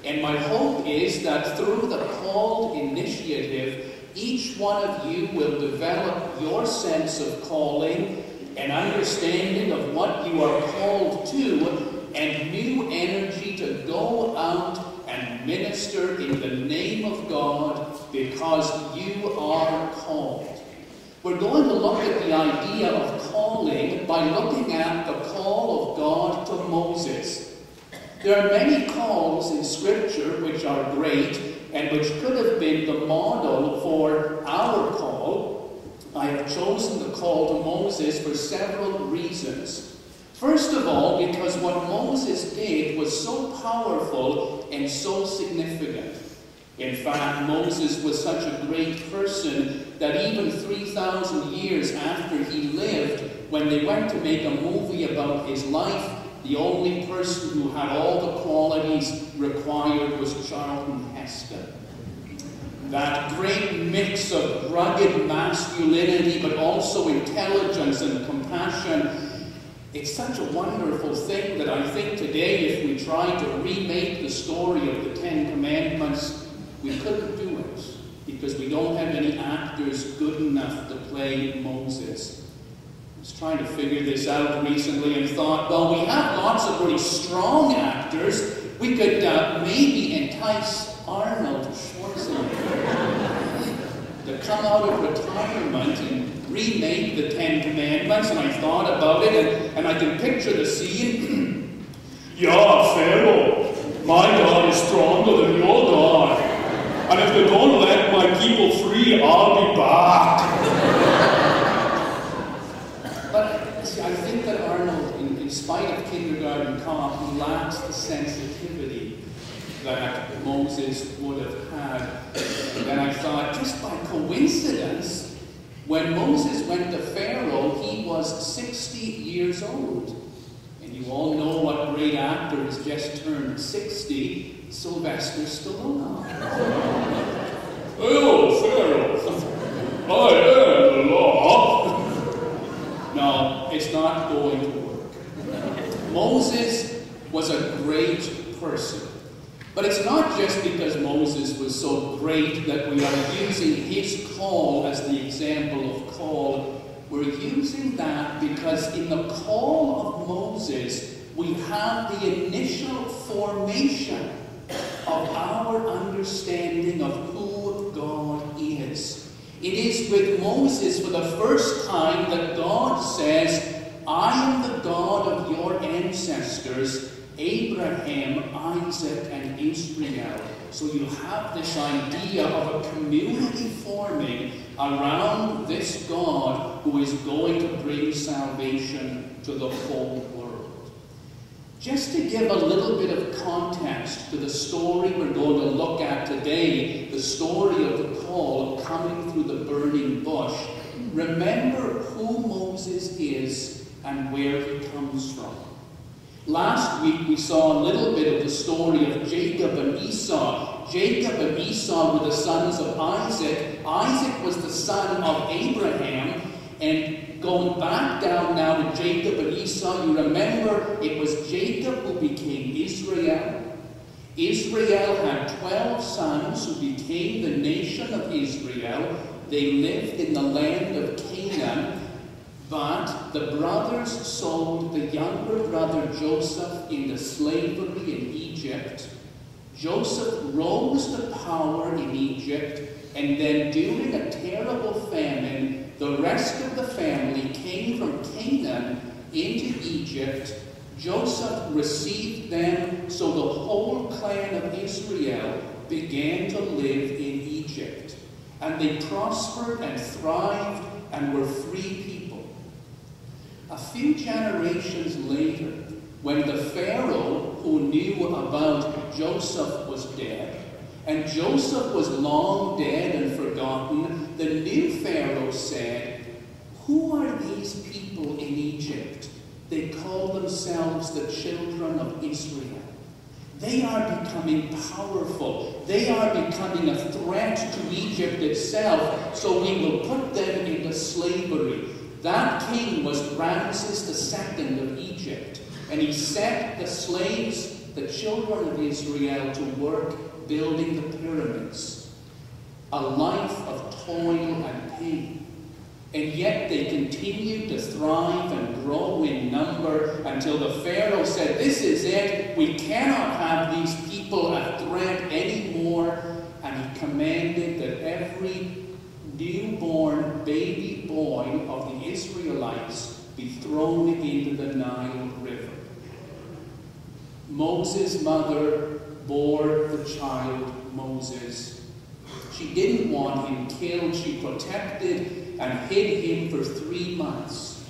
And my hope is that through the Called initiative, each one of you will develop your sense of calling and understanding of what you are called to, and new energy to go out and minister in the name of God because you are called. We're going to look at the idea of calling by looking at the call of God to Moses. There are many calls in Scripture which are great and which could have been the model for our call. I have chosen the call to Moses for several reasons. First of all, because what Moses did was so powerful and so significant. In fact, Moses was such a great person that even 3,000 years after he lived, when they went to make a movie about his life, the only person who had all the qualities required was Charlton Heston. That great mix of rugged masculinity, but also intelligence and compassion. It's such a wonderful thing that I think today, if we tried to remake the story of the Ten Commandments, we couldn't do it, because we don't have any actors good enough to play Moses. I was trying to figure this out recently and thought, well, we have lots of really strong actors. We could maybe entice Arnold Schwarzenegger to come out of retirement and remake the Ten Commandments. And I thought about it, and I can picture the scene. Yeah, Pharaoh, my God is stronger than your God. And if they don't let my people free, I'll be back. But see, I think that Arnold, in spite of Kindergarten Cop, he lacks the sensitivity that Moses would have had. And I thought, just by coincidence, when Moses went to Pharaoh, he was 60 years old. And you all know what great actor has just turned 60, Sylvester Stallone. Oh, Pharaoh, I am the law. No, it's not going to work. Moses was a great person. But it's not just because Moses was so great that we are using his call as the example of call. We're using that because in the call of Moses, we have the initial formation of our understanding of who God is. It is with Moses for the first time that God says, I am the God of your ancestors, Abraham, Isaac, and Israel. So you have this idea of a community forming around this God who is going to bring salvation to the whole world. Just to give a little bit of context to the story we're going to look at today, the story of the call of coming through the burning bush, remember who Moses is and where he comes from. Last week we saw a little bit of the story of Jacob and Esau. Jacob and Esau were the sons of Isaac. Isaac was the son of Abraham. And going back down now to Jacob and Esau, you remember it was Jacob who became Israel. Israel had 12 sons who became the nation of Israel. They lived in the land of Canaan. But the brothers sold the younger brother Joseph into slavery in Egypt. Joseph rose to power in Egypt, and then during a terrible famine, the rest of the family came from Canaan into Egypt. Joseph received them, so the whole clan of Israel began to live in Egypt. And they prospered and thrived and were free people. A few generations later, when the Pharaoh who knew about Joseph was dead, and Joseph was long dead and forgotten, the new Pharaoh said, "Who are these people in Egypt? They call themselves the children of Israel. They are becoming powerful. They are becoming a threat to Egypt itself, so we will put them into slavery." That king was Ramses II of Egypt, and he set the slaves the children of Israel to work building the pyramids, a life of toil and pain. And yet they continued to thrive and grow in number until the Pharaoh said, "This is it. We cannot have these people a threat anymore." And he commanded that every newborn baby boy of the Israelites be thrown into the Nile River. Moses' mother bore the child Moses. She didn't want him killed. She protected and hid him for 3 months.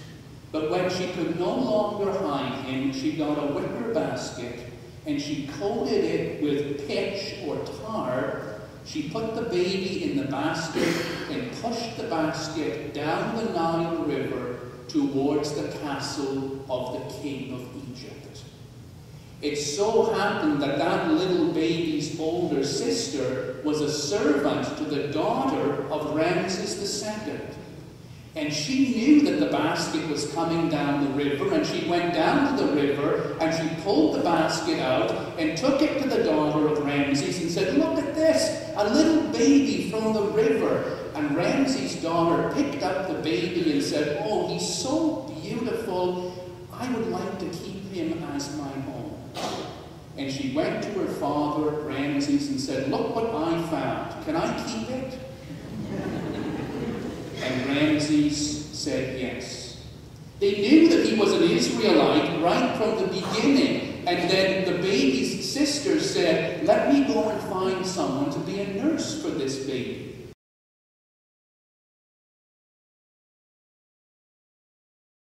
But when she could no longer hide him, she got a wicker basket and she coated it with pitch or tar. She put the baby in the basket and pushed the basket down the Nile River towards the castle of the king of Egypt. It so happened that that little baby's older sister was a servant to the daughter of Ramses II. And she knew that the basket was coming down the river, and she went down to the river and she pulled the basket out and took it to the daughter of Ramses and said, "Look at this, a little baby from the river." And Ramses' daughter picked up the baby and said, "Oh, he's so beautiful. I would like to keep him as my own." And she went to her father, Ramses, and said, "Look what I found. Can I keep it?" And Ramses said yes. They knew that he was an Israelite right from the beginning. And then the baby's sister said, "Let me go and find someone to be a nurse for this baby."